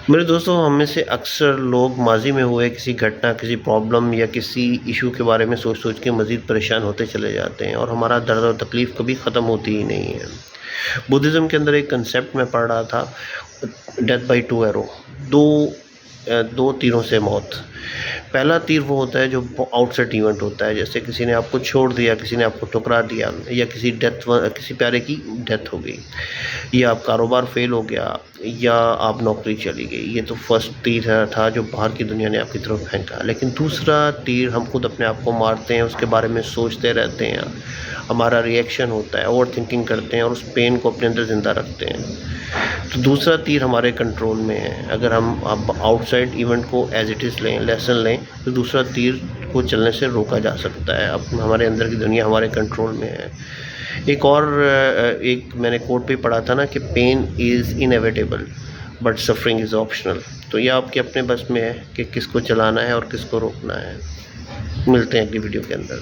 मेरे दोस्तों, हम में से अक्सर लोग माज़ी में हुए किसी घटना, किसी प्रॉब्लम या किसी इशू के बारे में सोच-सोच के मज़ीद परेशान होते चले जाते हैं और हमारा दर्द और तकलीफ़ कभी ख़त्म होती ही नहीं है। बुद्धिज़्म के अंदर एक कंसेप्ट मैं पढ़ रहा था, डेथ बाय टू एरो, 2 तीरों से मौत। पहला तीर वो होता है जो आउटसाइड इवेंट होता है, जैसे किसी ने आपको छोड़ दिया, किसी ने आपको ठुकरा दिया या किसी प्यारे की डेथ हो गई, या आप कारोबार फेल हो गया, या आप नौकरी चली गई। ये तो फर्स्ट तीर था जो बाहर की दुनिया ने आपकी तरफ फेंका। लेकिन दूसरा तीर हम खुद अपने आप को मारते हैं, उसके बारे में सोचते रहते हैं, हमारा रिएक्शन होता है, ओवर थिंकिंग करते हैं और उस पेन को अपने अंदर ज़िंदा रखते हैं। तो दूसरा तीर हमारे कंट्रोल में है। अगर हम अब आउटसाइड इवेंट को एज़ इट इज़ लें, लेसन लें, तो दूसरा तीर को चलने से रोका जा सकता है। अब हमारे अंदर की दुनिया हमारे कंट्रोल में है। एक मैंने कोट पे पढ़ा था ना कि pain is inevitable but suffering is optional. तो ये आपके अपने बस में है कि किसको चलाना है और किसको रोकना है। मिलते हैं अगली वीडियो के अंदर।